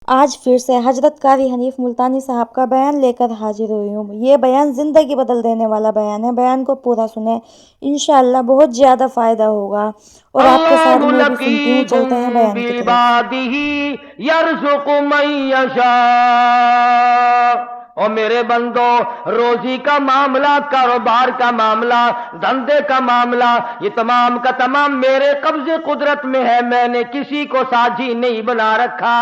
آج پھر سے حضرت قاری حنیف ملتانی صاحب کا بیان لے کر حاضر ہوئی ہوں۔ یہ بیان زندگی بدل دینے والا بیان ہے۔ بیان کو پورا سنیں، انشاءاللہ بہت زیادہ فائدہ ہوگا۔ اور آپ کے ساتھ اللہ میں بھی سنتی ہوں، لطیف چلتے ہیں بیان کی طرف۔ بعبادہ یرزق من یشاء۔ اور میرے بندو، روزی کا معاملہ، کاروبار کا معاملہ، دھندے کا معاملہ، یہ تمام کا تمام میرے قبض قدرت میں ہے۔ میں نے کسی کو ساجی نہیں بنا رکھا۔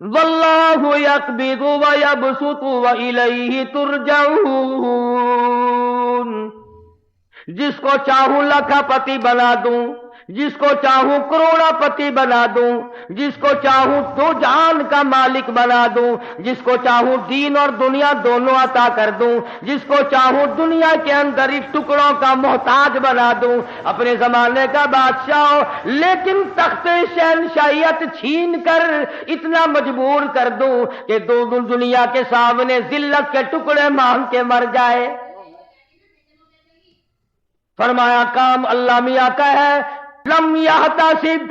واللہ یقبض ویبسط والیہ ترجعون۔ جس کو چاہوں لاکھا پتی بنا دوں، جس کو چاہوں کروڑا پتی بنا دوں، جس کو چاہوں دو جہان کا مالک بنا دوں، جس کو چاہوں دین اور دنیا دونوں عطا کر دوں، جس کو چاہوں دنیا کے اندر ایک ٹکڑوں کا محتاج بنا دوں، اپنے زمانے کا بادشاہ ہو، لیکن تخت شہنشاہیت چھین کر اتنا مجبور کر دوں کہ دنیا کے سامنے ذلت کے ٹکڑے مانگ کے مر جائے۔ فرمایا کام اللہ میاں کا ہے، لم یحتسب،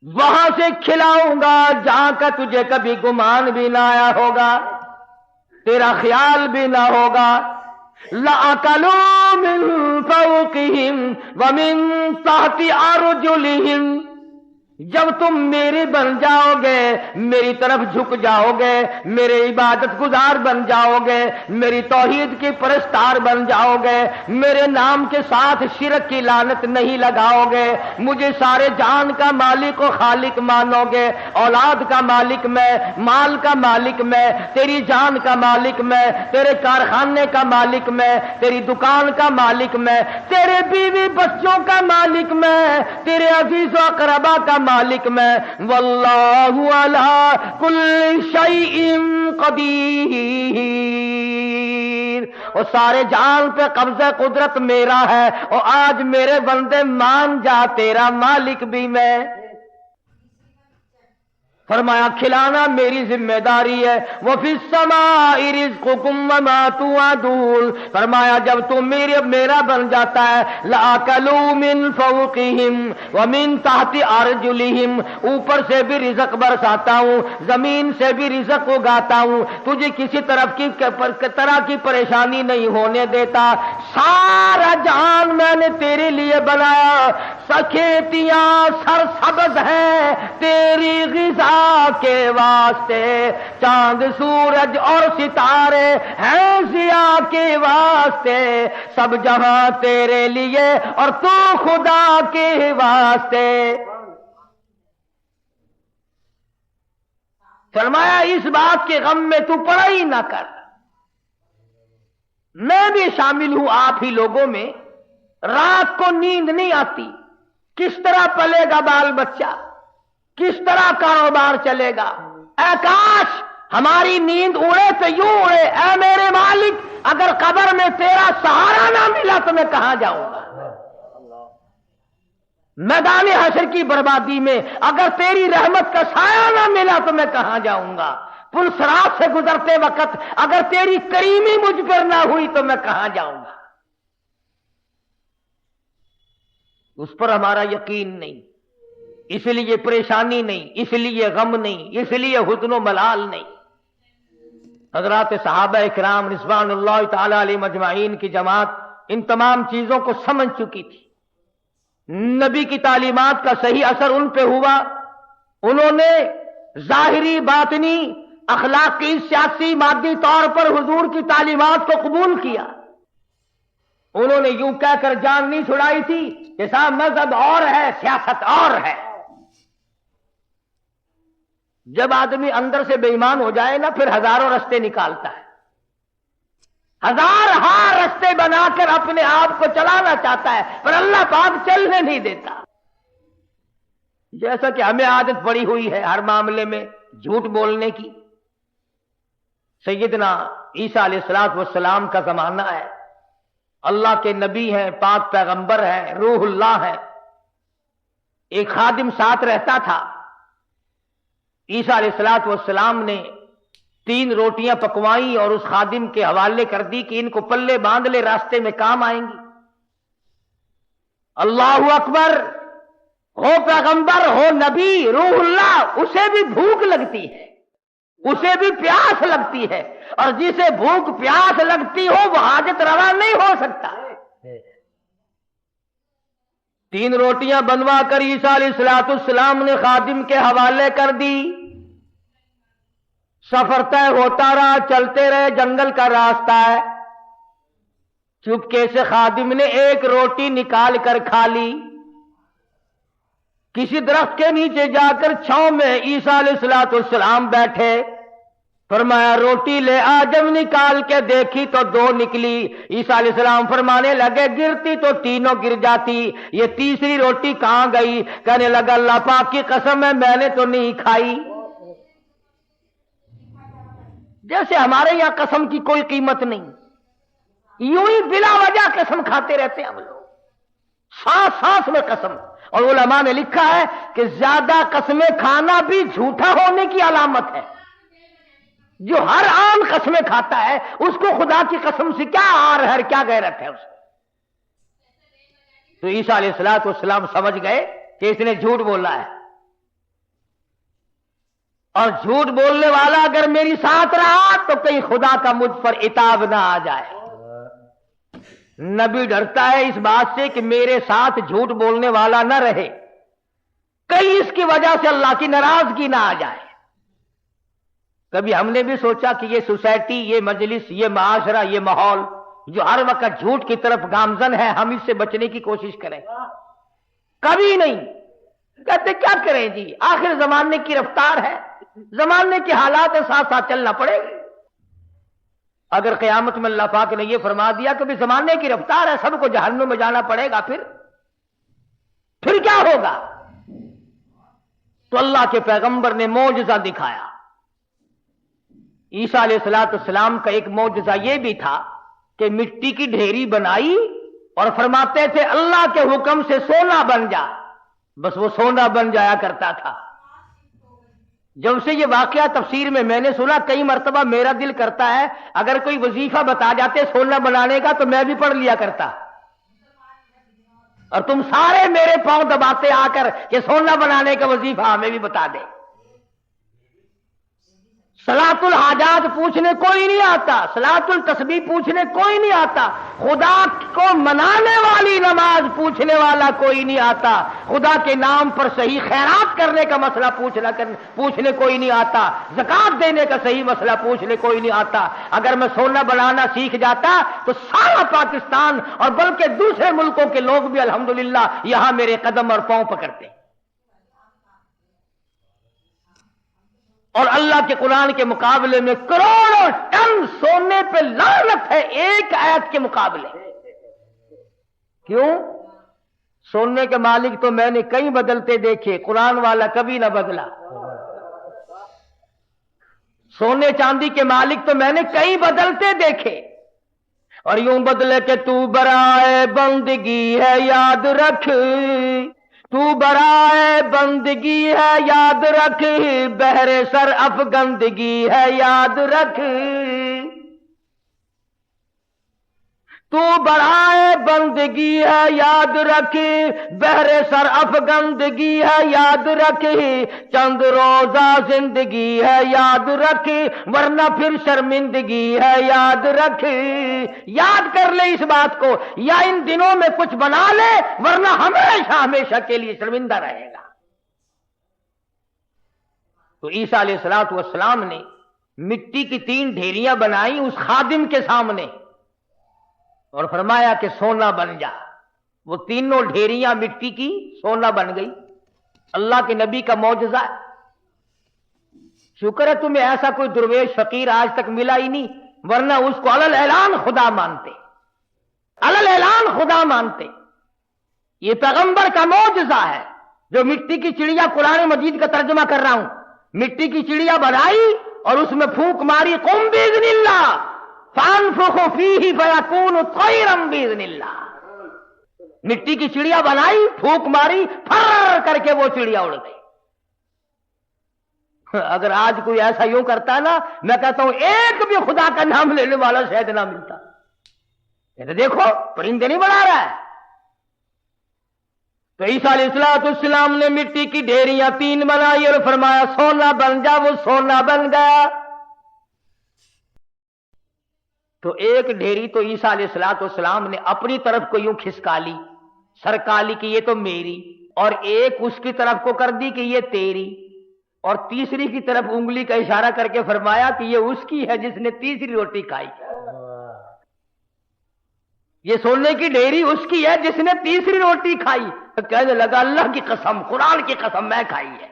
وہاں سے کھلاؤں گا جہاں کا تجھے کبھی گمان بھی نہ آیا ہوگا، تیرا خیال بھی نہ ہوگا۔ لَأَكَلُوا مِن فَوْقِهِمْ وَمِن تَحْتِ أَرْجُلِهِمْ۔ جب تم میرے بن جاؤ گے، میری طرف جھک جاؤ گے، میرے عبادت گزار بن جاؤ گے، میری توحید کی پرستار بن جاؤ گے، میرے نام کے ساتھ شرک کی لعنت نہیں لگاؤ گے، مجھے سارے جان کا مالک و خالق مانو گے، اولاد کا مالک میں، مال کا مالک میں، تیری جان کا مالک میں، تیرے کارخانے کا مالک میں، تیری دکان کا مالک میں، تیرے بیوی بچوں کا مالک میں، تیرے عزیز و اقربا کا مالک میں۔ واللہ علی کل شیء قدیر۔ اور سارے جان پہ قبضہ قدرت میرا ہے، اور آج میرے بندے مان جا تیرا مالک بھی میں۔ فرمایا کھلانا میری ذمہ داری ہے۔ وَفِي السَّمَاءِ رِزْقُكُمْ وَمَا تُوعَدُونَ۔ فرمایا جب تم میرا بن جاتا ہے، لَأَكَلُوا مِن فَوْقِهِمْ وَمِن تَحْتِ أَرْجُلِهِمْ، اوپر سے بھی رزق برساتا ہوں، زمین سے بھی رزق اگاتا ہوں، تجھے کسی طرح کی پریشانی نہیں ہونے دیتا۔ سارا جہان میں نے تیرے لیے بنایا، کھیتیاں سرسبز ہیں تیری غذا کے واسطے، چاند سورج اور ستارے ہیں ضیاء کے واسطے، سب جہاں تیرے لیے اور تو خدا کے واسطے۔ فرمایا اس بات کے غم میں تو پڑا ہی نہ کر، میں بھی شامل ہوں آپ ہی لوگوں میں۔ رات کو نیند نہیں آتی، کس طرح پلے گا بال بچہ، کس طرح کاروبار چلے گا؟ اے کاش ہماری نیند اڑے تو یوں اڑے، اے میرے مالک اگر قبر میں تیرا سہارا نہ ملا تو میں کہاں جاؤں گا؟ میدان حشر کی بربادی میں اگر تیری رحمت کا سایہ نہ ملا تو میں کہاں جاؤں گا؟ پل صراط سے گزرتے وقت اگر تیری کریمی مجھ پر نہ ہوئی تو میں کہاں جاؤں گا؟ اس پر ہمارا یقین نہیں، اس لیے پریشانی نہیں، اس لیے غم نہیں، اس لیے حزن و ملال نہیں۔ حضرات صحابہ اکرام رضوان اللہ تعالی علیہ مجمعین کی جماعت ان تمام چیزوں کو سمجھ چکی تھی۔ نبی کی تعلیمات کا صحیح اثر ان پہ ہوا، انہوں نے ظاہری باطنی اخلاقی سیاسی مادی طور پر حضور کی تعلیمات کو قبول کیا۔ انہوں نے یوں کہہ کر جان نہیں چھڑائی تھی کہ صاحب مذہب اور ہے، سیاست اور ہے۔ جب آدمی اندر سے بے ایمان ہو جائے نا، پھر ہزاروں رستے نکالتا ہے، ہزار رستے بنا کر اپنے آپ کو چلانا چاہتا ہے، پر اللہ پاک چلنے نہیں دیتا۔ جیسا کہ ہمیں عادت پڑی ہوئی ہے ہر معاملے میں جھوٹ بولنے کی۔ سیدنا عیسیٰ علیہ السلام کا زمانہ ہے، اللہ کے نبی ہیں، پاک پیغمبر ہیں، روح اللہ ہے، ایک خادم ساتھ رہتا تھا۔ عیسیٰ علیہ السلام نے 3 روٹیاں پکوائیں اور اس خادم کے حوالے کر دی کہ ان کو پلے باندھ لے، راستے میں کام آئیں گی۔ اللہ اکبر، ہو پیغمبر ہو نبی روح اللہ، اسے بھی بھوک لگتی ہے، اسے بھی پیاس لگتی ہے، اور جسے بھوک پیاس لگتی ہو وہ حاجت روا نہیں ہو سکتا۔ 3 روٹیاں بنوا کر عیسیٰ علیہ السلام نے خادم کے حوالے کر دی، سفر طے ہوتا رہا، چلتے رہے، جنگل کا راستہ ہے، چپکے سے خادم نے 1 روٹی نکال کر کھا لی، کسی درخت کے نیچے جا کر چھاؤں میں عیسیٰ علیہ السلام بیٹھے، فرمایا روٹی لے آ، جب نکال کے دیکھی تو 2 نکلی، عیسیٰ علیہ السلام فرمانے لگے گرتی تو تینوں گر جاتی، یہ تیسری روٹی کہاں گئی؟ کہنے لگا اللہ پاک کی قسم ہے میں نے تو نہیں کھائی۔ جیسے ہمارے یہاں قسم کی کوئی قیمت نہیں، یوں ہی بلا وجہ قسم کھاتے رہتے ہیں ہم لوگ، سانس سانس میں قسم۔ اور علماء نے لکھا ہے کہ زیادہ قسمیں کھانا بھی جھوٹا ہونے کی علامت ہے۔ جو ہر عام قسمیں کھاتا ہے اس کو خدا کی قسم سے کیا آر ہے، کیا غیرت ہے اس کو۔ تو عیسیٰ علیہ السلام سمجھ گئے کہ اس نے جھوٹ بولا ہے، اور جھوٹ بولنے والا اگر میری ساتھ رہا تو کہیں خدا کا مجھ پر عتاب نہ آ جائے۔ نبی ڈرتا ہے اس بات سے کہ میرے ساتھ جھوٹ بولنے والا نہ رہے، کہیں اس کی وجہ سے اللہ کی ناراضگی نہ آ جائے۔ کبھی ہم نے بھی سوچا کہ یہ سوسائٹی، یہ مجلس، یہ معاشرہ، یہ ماحول جو ہر وقت جھوٹ کی طرف گامزن ہے، ہم اس سے بچنے کی کوشش کریں؟ کبھی نہیں۔ کہتے کیا کریں جی، آخر زمانے کی رفتار ہے، زمانے کے حالات کے ساتھ ساتھ چلنا پڑے گا۔ اگر قیامت میں اللہ پاک نے یہ فرما دیا کہ بھی زمانے کی رفتار ہے، سب کو جہنم میں جانا پڑے گا، پھر کیا ہوگا؟ تو اللہ کے پیغمبر نے معجزہ دکھایا۔ عیسیٰ علیہ السلام کا ایک معجزہ یہ بھی تھا کہ مٹی کی ڈھیری بنائی اور فرماتے تھے اللہ کے حکم سے سونا بن جا، بس وہ سونا بن جایا کرتا تھا۔ جب سے یہ واقعہ تفسیر میں نے سنا، کئی مرتبہ میرا دل کرتا ہے اگر کوئی وظیفہ بتا جاتے سونا بنانے کا تو میں بھی پڑھ لیا کرتا، اور تم سارے میرے پاؤں دباتے آ کر کہ سونا بنانے کا وظیفہ ہمیں بھی بتا دے۔ صلاۃ الحاجات پوچھنے کوئی نہیں آتا، صلاۃ التسبیح پوچھنے کوئی نہیں آتا، خدا کو منانے والی نماز پوچھنے والا کوئی نہیں آتا، خدا کے نام پر صحیح خیرات کرنے کا مسئلہ پوچھنے کوئی نہیں آتا، زکات دینے کا صحیح مسئلہ پوچھنے کوئی نہیں آتا۔ اگر میں سونا بنانا سیکھ جاتا تو سارا پاکستان اور بلکہ دوسرے ملکوں کے لوگ بھی الحمدللہ یہاں میرے قدم اور پاؤں پکڑتے۔ اور اللہ کے قرآن کے مقابلے میں کروڑوں ٹن سونے پہ لعنت ہے ایک آیت کے مقابلے۔ کیوں؟ سونے کے مالک تو میں نے کئی بدلتے دیکھے، قرآن والا کبھی نہ بدلا۔ سونے چاندی کے مالک تو میں نے کئی بدلتے دیکھے، اور یوں بدلے کہ تو برائے بندگی ہے یاد رکھ، تو برائے بندگی ہے یاد رکھ، بہر سر افگندگی ہے یاد رکھ، تو برائے بندگی ہے یاد رکھ، بہر سر افگندگی ہے یاد رکھ، چند روزہ زندگی ہے یاد رکھ، ورنہ پھر شرمندگی ہے یاد رکھ۔ یاد کر لے اس بات کو، یا ان دنوں میں کچھ بنا لے ورنہ ہمیشہ ہمیشہ کے لیے شرمندہ رہے گا۔ تو عیسیٰ علیہ السلام نے مٹی کی 3 ڈھیریاں بنائی اس خادم کے سامنے اور فرمایا کہ سونا بن جا۔ وہ تینوں ڈھیریاں مٹی کی سونا بن گئی۔ اللہ کے نبی کا معجزہ ہے۔ شکر ہے تمہیں ایسا کوئی درویش فقیر آج تک ملا ہی نہیں، ورنہ اس کو علل اعلان خدا مانتے، علل اعلان خدا مانتے۔ یہ پیغمبر کا معجزہ ہے جو مٹی کی چڑیا، قرآن مجید کا ترجمہ کر رہا ہوں، مٹی کی چڑیا بنائی اور اس میں پھونک ماری، قم باذن اللہ فانفخوا فیہ فیکون طیرا باذن اللہ۔ مٹی کی چڑیا بنائی، پھونک ماری، پھر کر کے وہ چڑیا اڑ گئی۔ اگر آج کوئی ایسا یوں کرتا نا، میں کہتا ہوں ایک بھی خدا کا نام لینے والا شاید نہ ملتا۔ یہ تو دیکھو پرندے نہیں بنا رہا ہے، تو عیسیٰ علیہ السلام نے مٹی کی ڈھیریاں 3 بنائی اور فرمایا سونا بن جا، وہ سونا بن گیا۔ تو ایک ڈھیری تو عیسیٰ علیہ السلام نے اپنی طرف کو یوں کھسکا لی، سرکا لی کہ یہ تو میری، اور ایک اس کی طرف کو کر دی کہ یہ تیری، اور تیسری کی طرف انگلی کا اشارہ کر کے فرمایا کہ یہ اس کی ہے جس نے تیسری روٹی کھائی، یہ سونے کی ڈھیری اس کی ہے جس نے تیسری روٹی کھائی۔ تو کہنے لگا اللہ کی قسم، قرآن کی قسم، میں کھائی ہے۔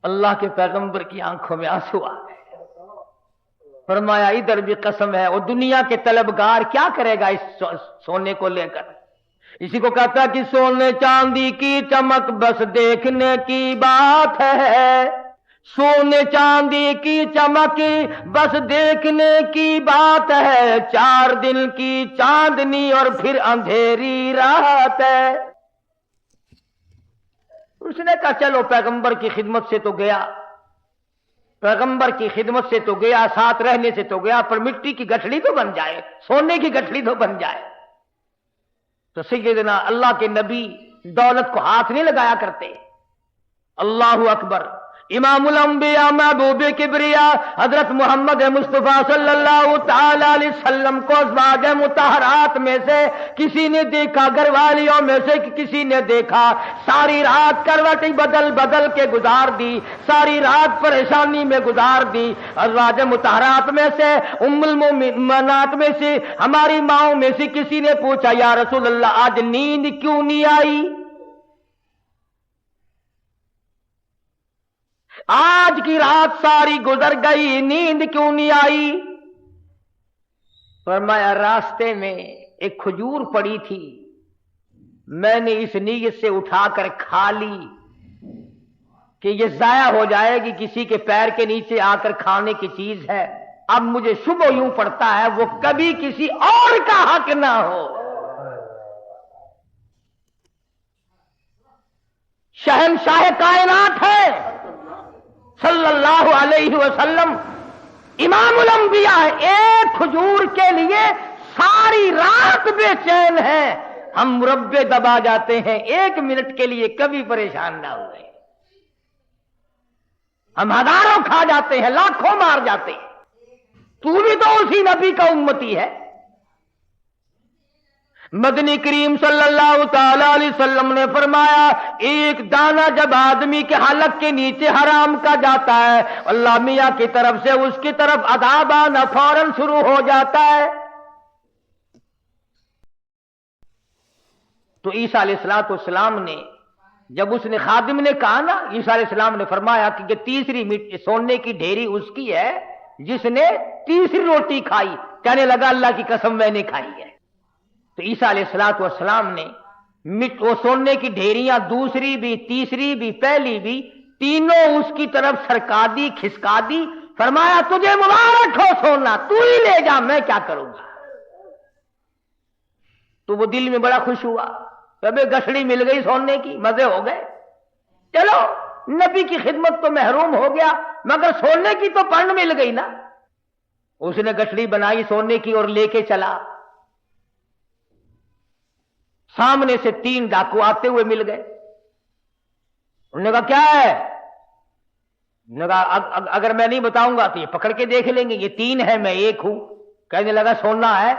اللہ کے پیغمبر کی آنکھوں میں آنسو آ گئے، فرمایا ادھر بھی قسم ہے۔ اور دنیا کے طلبگار کیا کرے گا اس سونے کو لے کر؟ اسی کو کہتا کہ سونے چاندی کی چمک بس دیکھنے کی بات ہے، سونے چاندی کی چمک بس دیکھنے کی بات ہے، 4 دن کی چاندنی اور پھر اندھیری رات ہے۔ اس نے کہا چلو پیغمبر کی خدمت سے تو گیا، پیغمبر کی خدمت سے تو گیا، ساتھ رہنے سے تو گیا، پر مٹی کی گٹھڑی تو بن جائے، سونے کی گٹھڑی تو بن جائے۔ تو سیدنا اللہ کے نبی دولت کو ہاتھ نہیں لگایا کرتے۔ اللہ اکبر۔ امام الانبیاء محبوب کبریا حضرت محمد مصطفیٰ صلی اللہ تعالی علیہ وسلم کو ازواج مطہرات میں سے کسی نے دیکھا، گھر والیوں میں سے کسی نے دیکھا، ساری رات کروٹیں بدل بدل کے گزار دی، ساری رات پریشانی میں گزار دی۔ ازواج مطہرات میں سے ام المؤمنات میں سے ہماری ماؤں میں سے کسی نے پوچھا یا رسول اللہ آج نیند کیوں نہیں آئی؟ آج کی رات ساری گزر گئی، نیند کیوں نہیں آئی؟ فرمایا راستے میں ایک کھجور پڑی تھی، میں نے اس نیت سے اٹھا کر کھا لی کہ یہ ضائع ہو جائے گی، کسی کے پیر کے نیچے آ کر کھانے کی چیز ہے، اب مجھے شبہ یوں پڑتا ہے وہ کبھی کسی اور کا حق نہ ہو۔ شہنشاہ کائنات ہے صلی اللہ علیہ وسلم، امام الانبیاء، ایک کھجور کے لیے ساری رات بے چین ہے۔ ہم مربے دبا جاتے ہیں، 1 منٹ کے لیے کبھی پریشان نہ ہوئے، ہم ہزاروں کھا جاتے ہیں، لاکھوں مار جاتے ہیں۔ تو بھی تو اسی نبی کا امتی ہے۔ مدنی کریم صلی اللہ تعالی علیہ وسلم نے فرمایا ایک دانہ جب آدمی کے حلق کے نیچے حرام کا جاتا ہے، اللہ میاں کی طرف سے اس کی طرف عذاب آنا فوراً شروع ہو جاتا ہے۔ تو عیسیٰ علیہ السلام نے جب اس نے خادم نے کہا نا، عیسیٰ علیہ السلام نے فرمایا کہ یہ تیسری سونے کی ڈھیری اس کی ہے جس نے تیسری روٹی کھائی۔ کہنے لگا اللہ کی قسم میں نے کھائی ہے۔ تو عیسیٰ علیہ السلام نے وہ سونے کی ڈھیریاں دوسری بھی، تیسری بھی، پہلی بھی، تینوں اس کی طرف سرکا دی، کھسکا دی، فرمایا تجھے مبارک ہو سونا، تو ہی لے جا، میں کیا کروں گا۔ تو وہ دل میں بڑا خوش ہوا، ابے گٹھڑی مل گئی سونے کی، مزے ہو گئے، چلو نبی کی خدمت تو محروم ہو گیا مگر سونے کی تو پن مل گئی نا۔ اس نے گٹھڑی بنائی سونے کی اور لے کے چلا، سامنے سے 3 ڈاکو آتے ہوئے مل گئے۔ انہوں نے کہا کیا ہے؟ انہوں نے کہا اگر میں نہیں بتاؤں گا تو یہ پکڑ کے دیکھ لیں گے، یہ 3 ہے میں 1 ہوں۔ کہنے لگا سونا ہے؟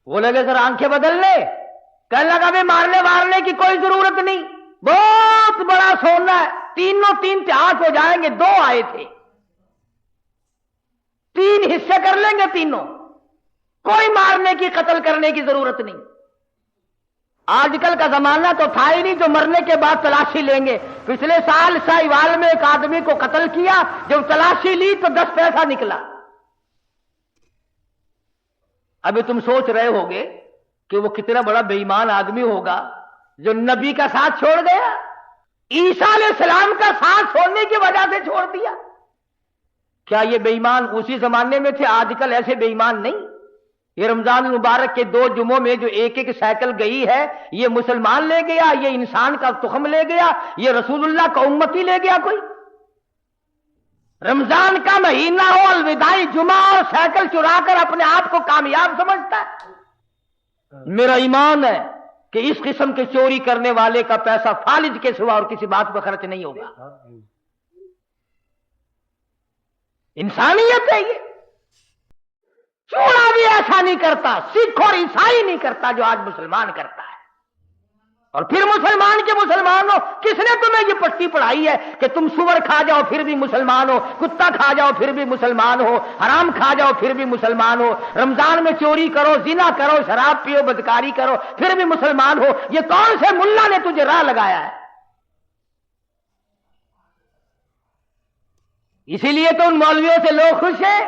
وہ لگے سر آنکھیں بدل لے، کہنے لگا بھی مارنے وارنے کی کوئی ضرورت نہیں، بہت بڑا سونا ہے، تینوں 3 اتحاد ہو جائیں گے، 2 آئے تھے، 3 حصے کر لیں گے تینوں، کوئی مارنے کی قتل کرنے کی ضرورت نہیں۔ آج کل کا زمانہ تو تھا ہی نہیں جو مرنے کے بعد تلاشی لیں گے۔ پچھلے سال ساہیوال میں ایک آدمی کو قتل کیا، جب تلاشی لی تو 10 پیسہ نکلا۔ ابھی تم سوچ رہے ہوگے کہ وہ کتنا بڑا بے ایمان آدمی ہوگا جو نبی کا ساتھ چھوڑ گیا، عیسیٰ علیہ السلام کا ساتھ چھوڑنے کی وجہ سے چھوڑ دیا۔ کیا یہ بے ایمان اسی زمانے میں تھے؟ آج کل ایسے بے ایمان نہیں۔ یہ رمضان المبارک کے 2 جمعوں میں جو ایک سائیکل گئی ہے، یہ مسلمان لے گیا، یہ انسان کا تخم لے گیا، یہ رسول اللہ کا امتی لے گیا کوئی؟ رمضان کا مہینہ ہو، الوداعی جمعہ اور سائیکل چرا کر اپنے آپ کو کامیاب سمجھتا ہے؟ میرا ایمان ہے کہ اس قسم کے چوری کرنے والے کا پیسہ فالج کے سوا اور کسی بات پہ خرچ نہیں ہوگا. انسانیت ہے یہ. چوڑا بھی ایسا نہیں کرتا، سکھ اور عیسائی نہیں کرتا جو آج مسلمان کرتا ہے. اور پھر مسلمان کے مسلمان ہو، کس نے تمہیں یہ پٹی پڑھائی ہے کہ تم سور کھا جاؤ پھر بھی مسلمان ہو، کتا کھا جاؤ پھر بھی مسلمان ہو، حرام کھا جاؤ پھر بھی مسلمان ہو، رمضان میں چوری کرو، زنا کرو، شراب پیو، بدکاری کرو پھر بھی مسلمان ہو؟ یہ کون سے ملا نے تجھے راہ لگایا ہے؟ اسی لیے تو ان مولویوں سے لوگ خوش ہیں.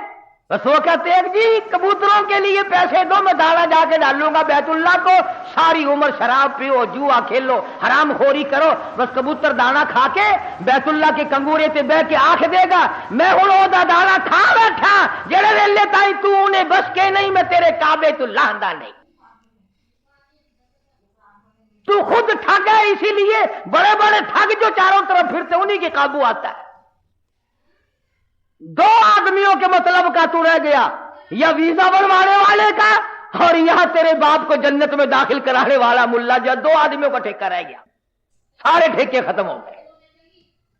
بس وہ کہتے ہیں جی کبوتروں کے لیے پیسے دو، میں دانا جا کے ڈالوں گا بیت اللہ کو، ساری عمر شراب پیو، جوا کھیلو، حرام خوری کرو، بس کبوتر دانا کھا کے بیت اللہ کے کنگورے تے بہ کے آنکھ دے گا میں ہوں وہ دانا کھا بیٹھا جڑے ویلے تائی تو انہیں بس کے نہیں، میں تیرے کعبے تو لاندہ نہیں. تو خود ٹھگ ہے، اسی لیے بڑے بڑے ٹھگ جو چاروں طرف پھرتے انہی کے قابو آتا ہے. دو آدمیوں کے مطلب کا تو رہ گیا، یا ویزا بنوانے والے کا اور یہاں تیرے باپ کو جنت میں داخل کرانے والا ملا. جو دو آدمیوں کا ٹھیکہ رہ گیا، سارے ٹھیکے ختم ہو گئے.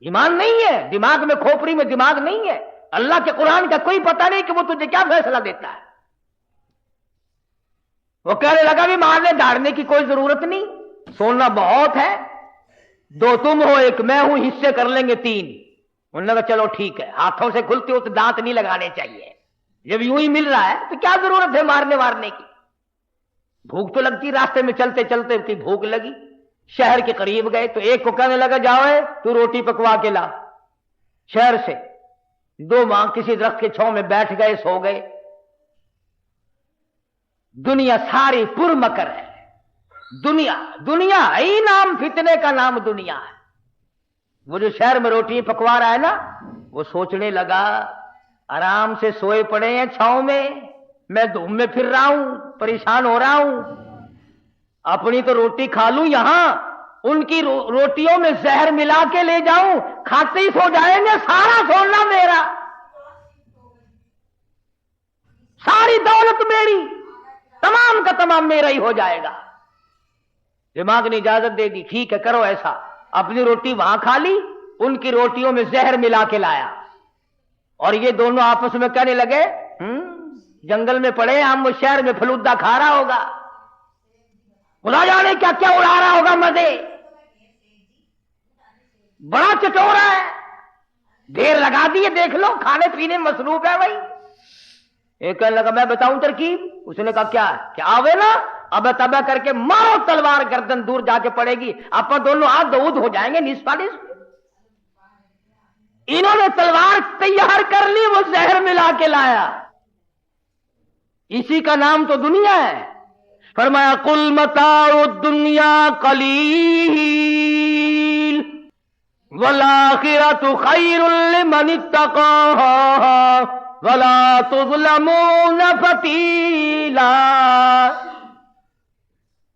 ایمان نہیں ہے دماغ میں، کھوپڑی میں دماغ نہیں ہے. اللہ کے قرآن کا کوئی پتہ نہیں کہ وہ تجھے کیا فیصلہ دیتا ہے. وہ کہنے لگا بھی مارنے دھاڑنے کی کوئی ضرورت نہیں، سونا بہت ہے، دو تم ہو ایک میں ہوں، حصے کر لیں گے 3. انہوں نے کہا چلو ٹھیک ہے. ہاتھوں سے کھلتے ہو تو دانت نہیں لگانے چاہیے، جب یوں ہی مل رہا ہے تو کیا ضرورت ہے مارنے وارنے کی. بھوک تو لگتی، راستے میں چلتے چلتے کی بھوک لگی، شہر کے قریب گئے تو ایک کو کہنے لگا جاؤ تو روٹی پکوا کے لا شہر سے. 2 ماہ کسی درخت کے چھاؤں میں بیٹھ گئے، سو گئے. دنیا ساری پر مکر ہے. دنیا ہی نام فتنے کا نام دنیا ہے. وہ جو شہر میں روٹی پکوا رہا ہے نا، وہ سوچنے لگا آرام سے سوئے پڑے ہیں چھاؤں میں دھوم میں پھر رہا ہوں، پریشان ہو رہا ہوں، اپنی تو روٹی کھا لوں، یہاں ان کی روٹیوں میں زہر ملا کے لے جاؤں، کھاتے ہی سو جائیں گے، سارا سونا میرا، ساری دولت میری، تمام کا تمام میرا ہی ہو جائے گا. دماغ نے اجازت دے دی، ٹھیک ہے کرو ایسا. اپنی روٹی وہاں کھا لی، ان کی روٹیوں میں زہر ملا کے لایا، اور یہ دونوں آپس میں کہنے لگے جنگل میں پڑے ہم، وہ شہر میں فلودہ کھا رہا ہوگا، خدا جانے کیا کیا اڑا رہا ہوگا مزے، بڑا چٹورا ہے، دیر لگا دی ہے، دیکھ لو کھانے پینے میں مصروف ہے بھائی. ایک کہنے لگا میں بتاؤں ترکیب. اس نے کہا کیا آوے نا، اب تبا کر کے مارو تلوار، گردن دور جا کے پڑے گی، آپ دونوں ہاتھ دودھ ہو جائیں گے نصف نصف. انہوں نے تلوار تیار کر لی، وہ زہر ملا کے لایا. اسی کا نام تو دنیا ہے. فرمایا قل متاع الدنیا قلیل والآخرۃ خیر لمن اتقى ولا تظلمون فتیلا.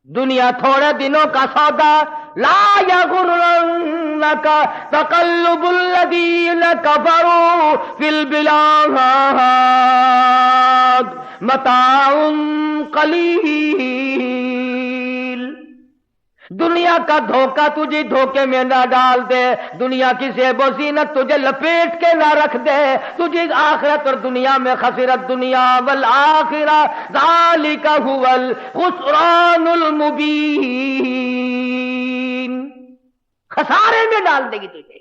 دنیا تھوڑے دنوں کا سودا، لا یغرنک تقلب الذین کفروا فی البلاد متاع قلیل. دنیا کا دھوکہ تجھے دھوکے میں نہ ڈال دے، دنیا کی زیب و زینت تجھے لپیٹ کے نہ رکھ دے، تجھے آخرت اور دنیا میں خسرت دنیا والآخرہ ذالک هو الخسران المبین. خسارے میں ڈال دے گی تجھے.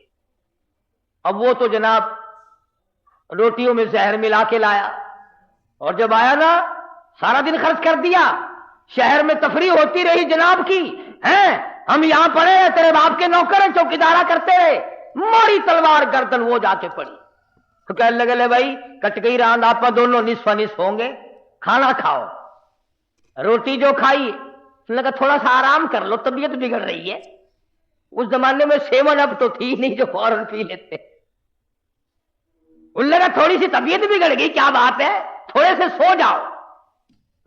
اب وہ تو جناب روٹیوں میں زہر ملا کے لایا، اور جب آیا نا سارا دن خرچ کر دیا، شہر میں تفریح ہوتی رہی جناب کی، ہیں ہم یہاں پڑے ہیں، تیرے باپ کے نوکر ہیں، چوکیدارا کرتے رہے، ماری تلوار گردن وہ جا کے پڑی. تو کہنے لگے لے بھائی کٹ گئی راند، آپ دونوں نصف نصف ہوں گے، کھانا کھاؤ. روٹی جو کھائی لگا تھوڑا سا آرام کر لو، طبیعت بگڑ رہی ہے. اس زمانے میں 7 اپ تو تھی نہیں جو فوراً پی لیتے. ان لگا تھوڑی سی طبیعت بگڑ گئی، کیا بات ہے، تھوڑے سے سو جاؤ.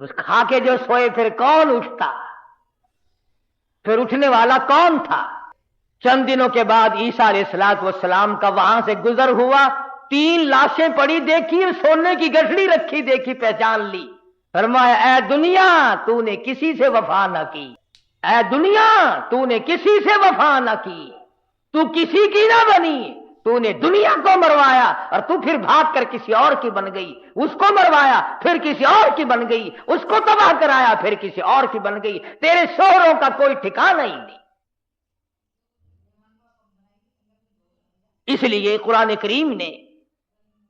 اس کھا کے جو سوئے پھر کون اٹھتا، پھر اٹھنے والا کون تھا. چند دنوں کے بعد عیسیٰ علیہ السلام کا وہاں سے گزر ہوا، 3 لاشیں پڑی دیکھی، سونے کی گٹھڑی رکھی دیکھی، پہچان لی. فرمایا اے دنیا تو نے کسی سے وفا نہ کی، اے دنیا تو نے کسی سے وفا نہ کی، تو کسی کی نہ بنی، تو نے دنیا کو مروایا اور تو پھر بھاگ کر کسی اور کی بن گئی، اس کو مروایا پھر کسی اور کی بن گئی، اس کو تباہ کرایا پھر کسی اور کی بن گئی، تیرے شوہروں کا کوئی ٹھکانہ ہی نہیں۔ اس لیے قرآن کریم نے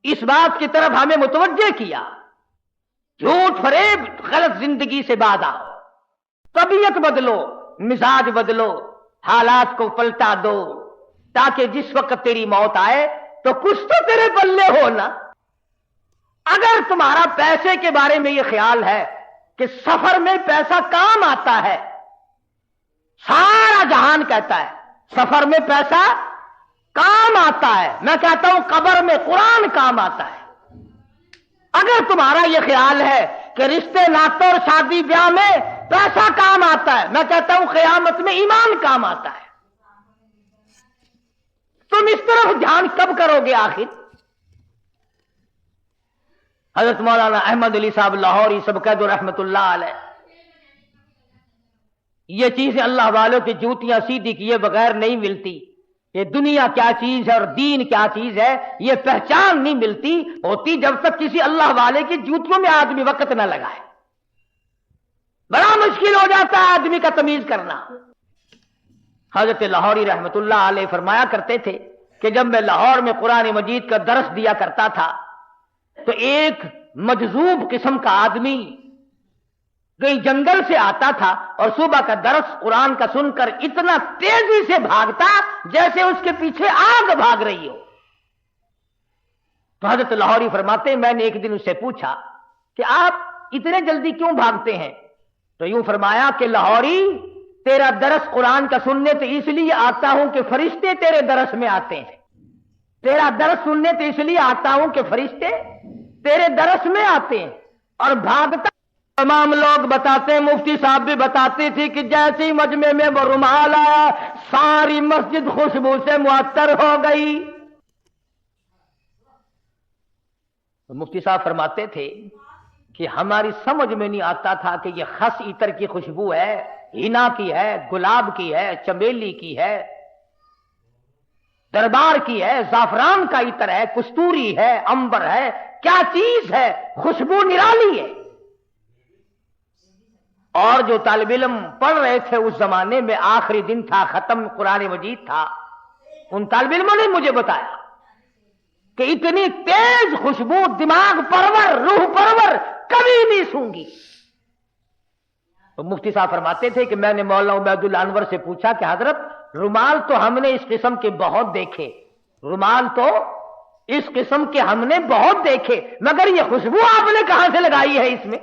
اس بات کی طرف ہمیں متوجہ کیا، جھوٹ فریب غلط زندگی سے باز آؤ، طبیعت بدلو، مزاج بدلو، حالات کو پلٹا دو، تاکہ جس وقت تیری موت آئے تو کچھ تو تیرے پلے ہو نا۔ اگر تمہارا پیسے کے بارے میں یہ خیال ہے کہ سفر میں پیسہ کام آتا ہے، سارا جہان کہتا ہے سفر میں پیسہ کام آتا ہے، میں کہتا ہوں قبر میں قرآن کام آتا ہے۔ اگر تمہارا یہ خیال ہے کہ رشتے ناطوں اور شادی بیاہ میں پیسہ کام آتا ہے، میں کہتا ہوں قیامت میں ایمان کام آتا ہے۔ تم اس طرف دھیان کب کرو گے آخر؟ حضرت مولانا احمد علی صاحب لاہوری سبقید رحمت اللہ علیہ، یہ چیزیں اللہ والوں کی جوتیاں سیدھی کیے بغیر نہیں ملتی۔ یہ دنیا کیا چیز ہے اور دین کیا چیز ہے یہ پہچان نہیں ملتی ہوتی جب تک کسی اللہ والے کی جوتیوں میں آدمی وقت نہ لگائے۔ بڑا مشکل ہو جاتا ہے آدمی کا تمیز کرنا۔ حضرت لاہوری رحمت اللہ علیہ فرمایا کرتے تھے کہ جب میں لاہور میں قرآن مجید کا درس دیا کرتا تھا تو ایک مجذوب قسم کا آدمی کہیں جنگل سے آتا تھا اور صبح کا درس قرآن کا سن کر اتنا تیزی سے بھاگتا جیسے اس کے پیچھے آگ بھاگ رہی ہو۔ تو حضرت لاہوری فرماتے ہیں میں نے ایک دن اس سے پوچھا کہ آپ اتنے جلدی کیوں بھاگتے ہیں؟ تو یوں فرمایا کہ لاہوری تیرا درس قرآن کا سننے تو اس لیے آتا ہوں کہ فرشتے تیرے درس میں آتے ہیں، تیرا درس سننے تو اس لیے آتا ہوں کہ فرشتے تیرے درس میں آتے ہیں، اور بھاگتا تمام لوگ بتاتے ہیں، مفتی صاحب بھی بتاتے تھے کہ جیسے ہی مجمع میں وہ رومال آیا ساری مسجد خوشبو سے معطر ہو گئی۔ مفتی صاحب فرماتے تھے کہ ہماری سمجھ میں نہیں آتا تھا کہ یہ خس عطر کی خوشبو ہے، ہینا کی ہے، گلاب کی ہے، چمیلی کی ہے، دربار کی ہے، زعفران کا عطر ہے، کستوری ہے، عنبر ہے، کیا چیز ہے، خوشبو نرالی ہے۔ اور جو طالب علم پڑھ رہے تھے اس زمانے میں آخری دن تھا، ختم قرآن مجید تھا، ان طالب علموں نے مجھے بتایا کہ اتنی تیز خوشبو دماغ پرور روح پرور کبھی نہیں سونگی۔ تو مفتی صاحب فرماتے تھے کہ میں نے مولانا عبید اللہ انور سے پوچھا کہ حضرت رومال تو ہم نے اس قسم کے بہت دیکھے، رومال تو اس قسم کے ہم نے بہت دیکھے، مگر یہ خوشبو آپ نے کہاں سے لگائی ہے اس میں؟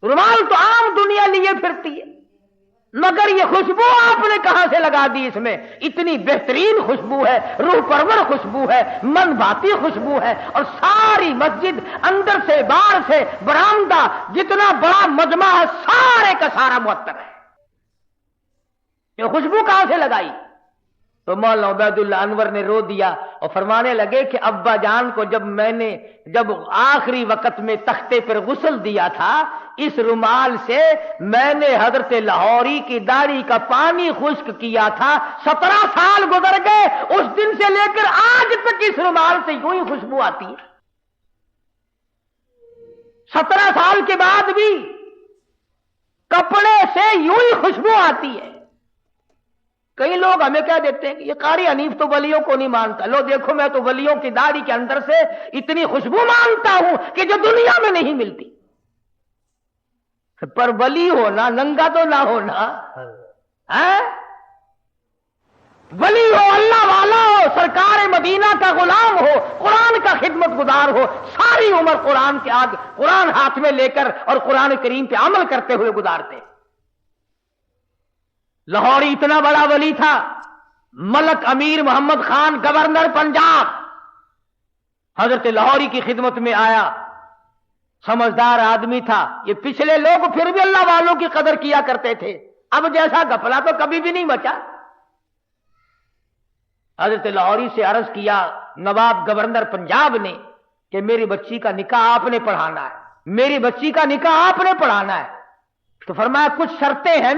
رومال تو عام دنیا لیے پھرتی ہے، مگر یہ خوشبو آپ نے کہاں سے لگا دی اس میں؟ اتنی بہترین خوشبو ہے، روح پرور خوشبو ہے، من بھاتی خوشبو ہے، اور ساری مسجد اندر سے باہر سے برآمدہ جتنا بڑا مجمع ہے سارے کا سارا معطر ہے۔ یہ خوشبو کہاں سے لگائی؟ تو مولانا عبید اللہ انور نے رو دیا اور فرمانے لگے کہ ابا جان کو جب آخری وقت میں تختے پر غسل دیا تھا اس رومال سے میں نے حضرت لاہوری کی داڑھی کا پانی خشک کیا تھا، 17 سال گزر گئے، اس دن سے لے کر آج تک اس رومال سے یوں ہی خوشبو آتی ہے۔ 17 سال کے بعد بھی کپڑے سے یوں ہی خوشبو آتی ہے۔ کئی لوگ ہمیں کہہ دیتے ہیں کہ یہ قاری حنیف تو ولیوں کو نہیں مانتا، لو دیکھو میں تو ولیوں کی داڑھی کے اندر سے اتنی خوشبو مانتا ہوں کہ جو دنیا میں نہیں ملتی۔ پر ولی ہونا ننگا تو نہ ہونا، ولی ہو، اللہ والا ہو، سرکار مدینہ کا غلام ہو، قرآن کا خدمت گزار ہو، ساری عمر قرآن کے آگے قرآن ہاتھ میں لے کر اور قرآن کریم پہ عمل کرتے ہوئے گزارتے۔ لاہوری اتنا بڑا ولی تھا، ملک امیر محمد خان گورنر پنجاب حضرت لاہوری کی خدمت میں آیا، سمجھدار آدمی تھا۔ یہ پچھلے لوگ پھر بھی اللہ والوں کی قدر کیا کرتے تھے، اب جیسا گھپلا تو کبھی بھی نہیں بچا۔ حضرت لاہوری سے عرض کیا نواب گورنر پنجاب نے کہ میری بچی کا نکاح آپ نے پڑھانا ہے، میری بچی کا نکاح آپ نے پڑھانا ہے۔ تو فرمایا کچھ شرطیں ہیں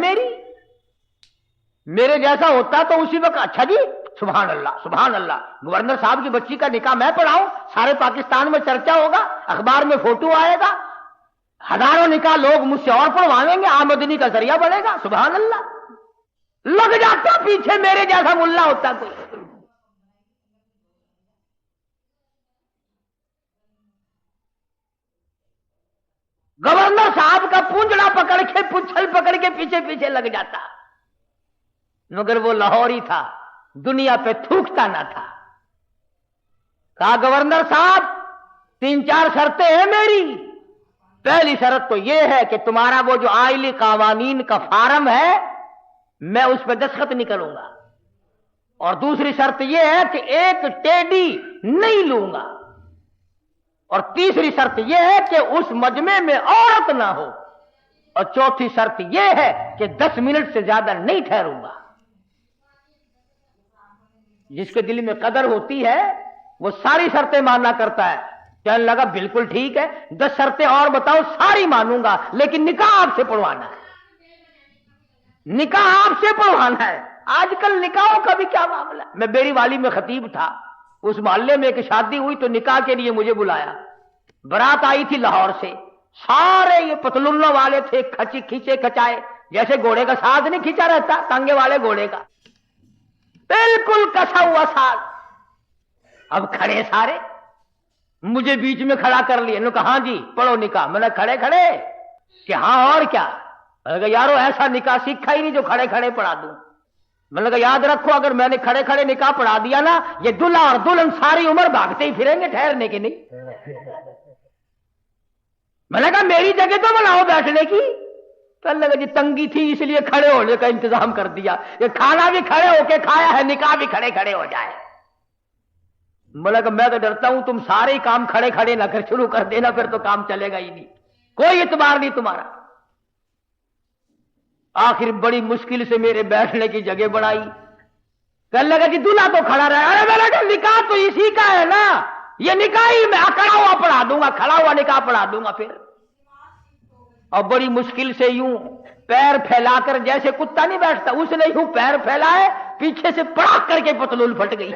میرے جیسا ہوتا تو اسی وقت اچھا جی سبحان اللہ گورنر صاحب کی بچی کا نکاح میں پڑھاؤں، سارے پاکستان میں چرچا ہوگا، اخبار میں فوٹو آئے گا، ہزاروں نکاح لوگ مجھ سے اور پڑھوائیں گے، آمدنی کا ذریعہ بڑھے گا، سبحان اللہ۔ لگ جاتا پیچھے میرے جیسا ملا ہوتا کوئی۔ گورنر صاحب کا پونجڑا پکڑ کے پچھل پکڑ کے پیچھے پیچھے لگ جاتا، مگر وہ لاہوری تھا، دنیا پہ تھوکتا نہ تھا۔ کہا گورنر صاحب 3-4 شرطیں ہیں میری۔ پہلی شرط تو یہ ہے کہ تمہارا وہ جو آئلی قوانین کا فارم ہے میں اس پہ دستخط نہیں کروں گا، اور دوسری شرط یہ ہے کہ ایک ٹیڈی نہیں لوں گا، اور تیسری شرط یہ ہے کہ اس مجمع میں عورت نہ ہو، اور چوتھی شرط یہ ہے کہ 10 منٹ سے زیادہ نہیں ٹھہروں گا۔ جس کے دل میں قدر ہوتی ہے وہ ساری شرطیں ماننا کرتا ہے۔ کہنے لگا بالکل ٹھیک ہے، 10 شرطیں اور بتاؤ، ساری مانوں گا، لیکن نکاح آپ سے پڑھوانا ہے، نکاح آپ سے پڑھوانا ہے۔ آج کل نکاحوں کا بھی کیا معاملہ ہے۔ میں بیری والی میں خطیب تھا، اس محلے میں ایک شادی ہوئی تو نکاح کے لیے مجھے بلایا، برات آئی تھی لاہور سے، سارے یہ پتلونوں والے تھے، کھینچے کچائے، جیسے گھوڑے کا ساتھ نہیں کھینچا رہتا ٹانگے والے گھوڑے کا، بالکل کسا ہوا ساتھ۔ اب کھڑے سارے، مجھے بیچ میں کھڑا کر لیا، انہوں نے کہا ہاں جی پڑھو نکاح۔ میں نے کھڑے کہ ہاں اور کیا؟ میں نے کہا یارو ایسا نکاح سیکھا ہی نہیں جو کھڑے کھڑے پڑھا دوں۔ میں نے کہا یاد رکھو اگر میں نے کھڑے کھڑے نکاح پڑھا دیا نا، یہ دلہا اور دلہن ساری عمر بھاگتے ہی پھریں گے، ٹھہرنے کے نہیں۔ میں نے کہا میری جگہ تو بناؤ بیٹھنے کی۔ کہنے لگا جی تنگی تھی اس لیے کھڑے ہونے کا انتظام کر دیا، یہ کھانا بھی کھڑے ہو کے کھایا ہے، نکاح بھی کھڑے کھڑے ہو جائے۔ میں نے کہا میں تو ڈرتا ہوں تم سارے کام کھڑے کھڑے نہ کر شروع کر دینا، پھر تو کام چلے گا ہی نہیں، کوئی اعتبار نہیں تمہارا۔ آخر بڑی مشکل سے میرے بیٹھنے کی جگہ بنائی۔ کہنے لگا جی دلہا تو کھڑا رہا۔ ارے میں نے کہا نکاح تو اسی کا ہے نا، یہ نکاح ہی میں کھڑا ہوا پڑھا دوں گا، کھڑا ہوا نکاح پڑھا دوں گا پھر۔ اور بڑی مشکل سے یوں پیر پھیلا کر، جیسے کتا نہیں بیٹھتا اس نے یوں پیر پھیلائے، پیچھے سے پڑاک کر کے پتلون پھٹ گئی۔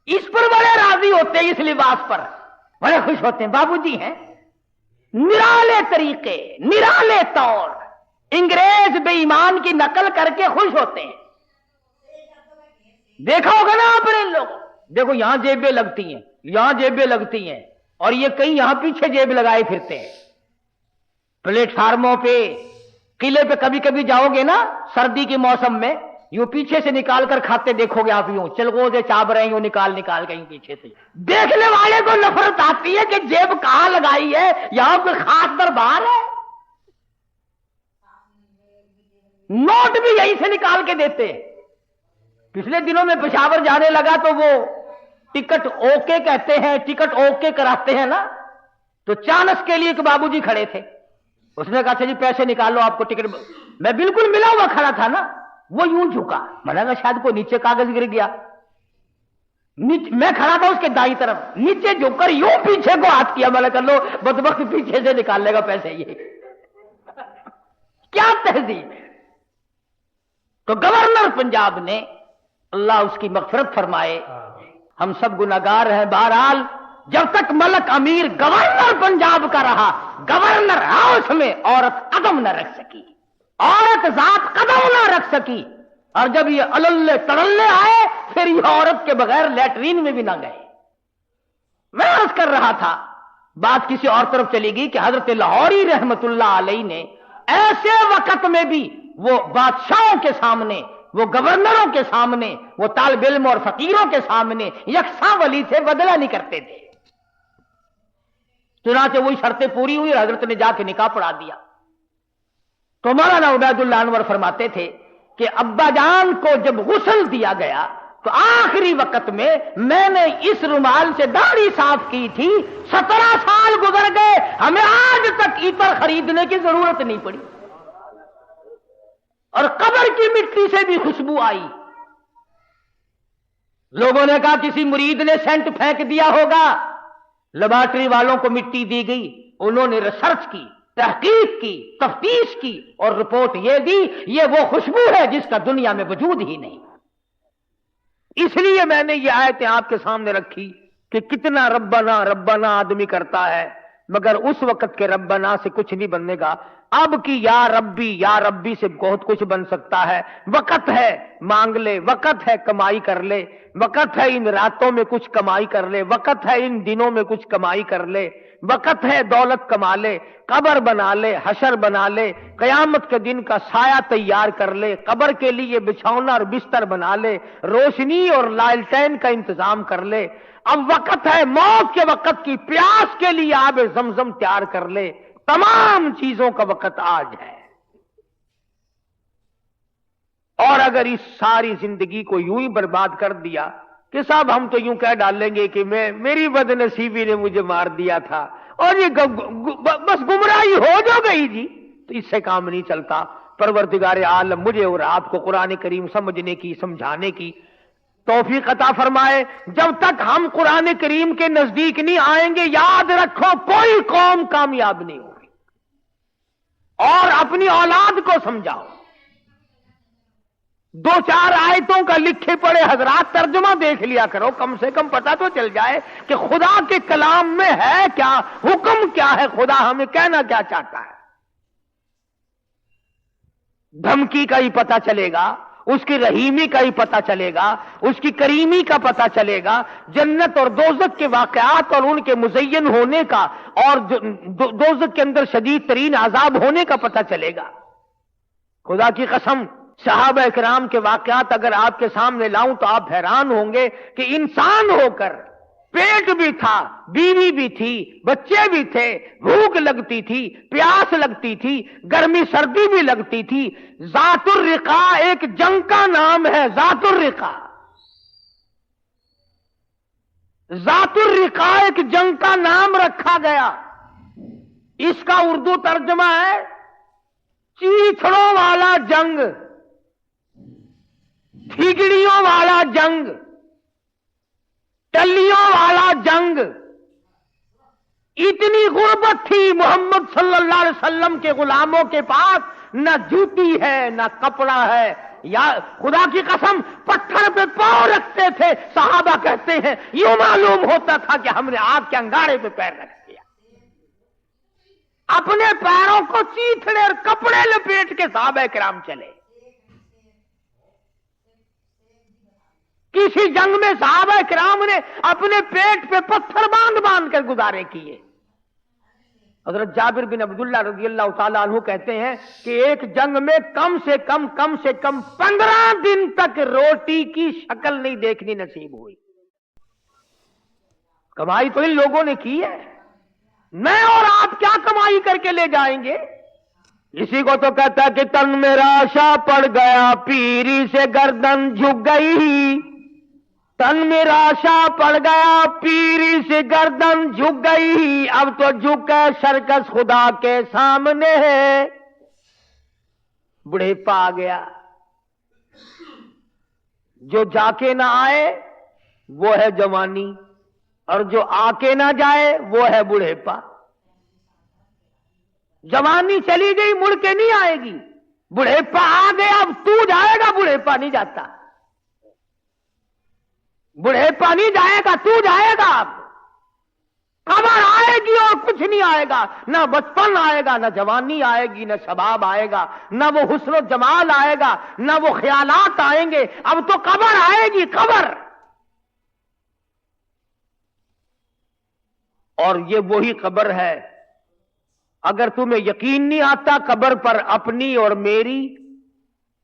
اس پر بڑے راضی ہوتے ہیں، اس لباس پر بڑے خوش ہوتے ہیں۔ بابو جی ہیں نرالے طریقے، نرالے طور، انگریز بے ایمان کی نقل کر کے خوش ہوتے ہیں۔ دیکھا ہوگا نا آپ نے لوگ، دیکھو یہاں جیبیں لگتی ہیں، یہاں جیبیں لگتی ہیں، اور یہ کئی یہاں پیچھے جیب لگائے پھرتے ہیں۔ پلیٹ فارموں پہ، قلعے پہ کبھی کبھی جاؤ گے نا سردی کے موسم میں، یوں پیچھے سے نکال کر کھاتے دیکھو گے آپ، یوں چلغوزے چاب رہے ہیں، یوں نکال کے یوں پیچھے سے۔ دیکھنے والے کو نفرت آتی ہے کہ جیب کہاں لگائی ہے، یہاں کوئی خاص دربار ہے۔ نوٹ بھی یہیں سے نکال کے دیتے۔ پچھلے دنوں میں پشاور جانے لگا تو وہ ٹکٹ اوکے کہتے ہیں، ٹکٹ اوکے کراتے ہیں نا، تو چانس کے لیے ایک بابو جی کھڑے تھے، اس نے کہا اچھا جی پیسے نکال لو آپ کو ٹکٹ۔ میں بالکل ملا ہوا کھڑا تھا نا، وہ یوں جھکا، میں نے کہا شاید کوئی نیچے کاغذ گر گیا۔ میں کھڑا تھا اس کے دائیں طرف، نیچے جھک کر یوں پیچھے کو ہاتھ کیا، میں نے کہا لو بدبخت پیچھے سے نکال لے گا پیسے، یہ کیا تہذیب ہے۔ تو گورنر پنجاب نے، اللہ اس کی مغفرت فرمائے، ہم سب گناہگار ہیں، بہرحال جب تک ملک امیر گورنر پنجاب کا رہا، گورنر ہاؤس میں عورت قدم نہ رکھ سکی، عورت ذات قدم نہ رکھ سکی، اور جب یہ اللے تڑلے آئے پھر یہ عورت کے بغیر لیٹرین میں بھی نہ گئے۔ میں عرض کر رہا تھا، بات کسی اور طرف چلی گئی کہ حضرت لاہوری رحمت اللہ علیہ نے ایسے وقت میں بھی وہ بادشاہوں کے سامنے، وہ گورنروں کے سامنے، وہ طالب علم اور فقیروں کے سامنے یکساں ولی سے بدلہ نہیں کرتے تھے۔ چنانچہ وہی شرطیں پوری ہوئی اور حضرت نے جا کے نکاح پڑھا دیا۔ تو مولانا عبید اللہ انور فرماتے تھے کہ ابا جان کو جب غسل دیا گیا تو آخری وقت میں نے اس رومال سے داڑھی صاف کی تھی، 17 سال گزر گئے، ہمیں آج تک عطر خریدنے کی ضرورت نہیں پڑی، اور قبر کی مٹی سے بھی خوشبو آئی۔ لوگوں نے کہا کسی مرید نے سینٹ پھینک دیا ہوگا، لیبارٹری والوں کو مٹی دی گئی، انہوں نے ریسرچ کی، تحقیق کی، تفتیش کی اور رپورٹ یہ دی، یہ وہ خوشبو ہے جس کا دنیا میں وجود ہی نہیں۔ اس لیے میں نے یہ آیتیں آپ کے سامنے رکھی کہ کتنا ربنا ربنا آدمی کرتا ہے، مگر اس وقت کے ربنا سے کچھ نہیں بننے گا۔ اب کی یا ربی سے بہت کچھ بن سکتا ہے۔ وقت ہے مانگ لے، وقت ہے کمائی کر لے، وقت ہے ان راتوں میں کچھ کمائی کر لے، وقت ہے ان دنوں میں کچھ کمائی کر لے، وقت ہے دولت کما لے، قبر بنا لے، حشر بنا لے، قیامت کے دن کا سایہ تیار کر لے، قبر کے لیے بچھونا اور بستر بنا لے، روشنی اور لالٹین کا انتظام کر لے۔ اب وقت ہے موت کے وقت کی پیاس کے لیے آب زمزم تیار کر لے۔ تمام چیزوں کا وقت آج ہے۔ اور اگر اس ساری زندگی کو یوں ہی برباد کر دیا کہ صاحب ہم تو یوں کہہ ڈالیں گے کہ میری بد نصیبی نے مجھے مار دیا تھا اور یہ بس گمراہی ہو جو گئی جی، تو اس سے کام نہیں چلتا۔ پروردگار عالم مجھے اور آپ کو قرآن کریم سمجھنے کی، سمجھانے کی توفیق عطا فرمائے۔ جب تک ہم قرآن کریم کے نزدیک نہیں آئیں گے، یاد رکھو کوئی قوم کامیاب نہیں ہوگی۔ اور اپنی اولاد کو سمجھاؤ، دو چار آیتوں کا لکھے پڑے حضرات ترجمہ دیکھ لیا کرو، کم سے کم پتہ تو چل جائے کہ خدا کے کلام میں ہے کیا، حکم کیا ہے، خدا ہمیں کہنا کیا چاہتا ہے۔ دھمکی کا ہی پتہ چلے گا، اس کی رحیمی کا ہی پتہ چلے گا، اس کی کریمی کا پتہ چلے گا، جنت اور دوزخ کے واقعات اور ان کے مزین ہونے کا اور دوزخ کے اندر شدید ترین عذاب ہونے کا پتہ چلے گا۔ خدا کی قسم صحابہ کرام کے واقعات اگر آپ کے سامنے لاؤں تو آپ حیران ہوں گے کہ انسان ہو کر پیٹ بھی تھا، بیوی بھی تھی، بچے بھی تھے، بھوک لگتی تھی، پیاس لگتی تھی، گرمی سردی بھی لگتی تھی۔ ذات الرقا ایک جنگ کا نام ہے، ذات الرقا، ذات الرقا ایک جنگ کا نام رکھا گیا۔ اس کا اردو ترجمہ ہے چیتھڑوں والا جنگ، ٹھیگڑیوں والا جنگ، ٹلیوں والا جنگ۔ اتنی غربت تھی محمد صلی اللہ علیہ وسلم کے غلاموں کے پاس، نہ جوتی ہے نہ کپڑا ہے، یا خدا کی قسم پتھر پہ پاؤں رکھتے تھے۔ صحابہ کہتے ہیں یوں معلوم ہوتا تھا کہ ہم نے آگ کے انگارے پہ پیر رکھ دیا۔ اپنے پیروں کو چیتھڑے اور کپڑے لپیٹ کے صحابہ کرام چلے۔ کسی جنگ میں صحابہ کرام نے اپنے پیٹ پہ پتھر باندھ باندھ کر گزارے کیے۔ حضرت جابر بن عبداللہ رضی اللہ تعالیٰ عنہ کہتے ہیں کہ ایک جنگ میں کم سے کم 15 دن تک روٹی کی شکل نہیں دیکھنی نصیب ہوئی۔ کمائی تو ان لوگوں نے کی ہے، میں اور آپ کیا کمائی کر کے لے جائیں گے؟ اسی کو تو کہتا ہے کہ تن میرا شا پڑ گیا، پیری سے گردن جھک گئی۔ تن میرا شا پڑ گیا، پیری سے گردن جھک گئی، اب تو جھکے سرکس خدا کے سامنے ہے۔ بڑھیپا آ گیا، جو جا کے نہ آئے وہ ہے جوانی، اور جو آ کے نہ جائے وہ ہے بڑھیپا۔ جوانی چلی گئی مڑ کے نہیں آئے گی، بڑھیپا آ گیا اب تو جائے گا، بڑھیپا نہیں جاتا، بڑھیپا نہیں جائے گا، تو جائے گا۔ اب قبر آئے گی اور کچھ نہیں آئے گا، نہ بچپن آئے گا، نہ جوانی آئے گی، نہ شباب آئے گا، نہ وہ حسن و جمال آئے گا، نہ وہ خیالات آئیں گے۔ اب تو قبر آئے گی، قبر۔ اور یہ وہی قبر ہے، اگر تمہیں یقین نہیں آتا قبر پر اپنی اور میری،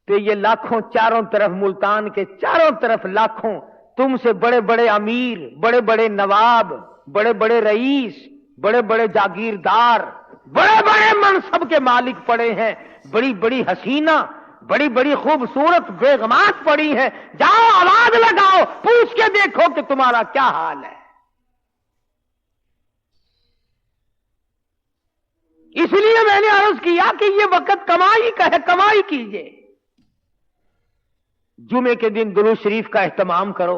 تو یہ لاکھوں چاروں طرف، ملتان کے چاروں طرف لاکھوں تم سے بڑے بڑے امیر، بڑے بڑے نواب، بڑے بڑے رئیس، بڑے بڑے جاگیردار، بڑے بڑے منصب کے مالک پڑے ہیں، بڑی بڑی حسینہ، بڑی بڑی خوبصورت بیگمات پڑی ہیں۔ جاؤ آواز لگاؤ، پوچھ کے دیکھو کہ تمہارا کیا حال ہے۔ اس لیے میں نے عرض کیا کہ یہ وقت کمائی کا ہے، کمائی کیجئے۔ جمعے کے دن درود شریف کا اہتمام کرو،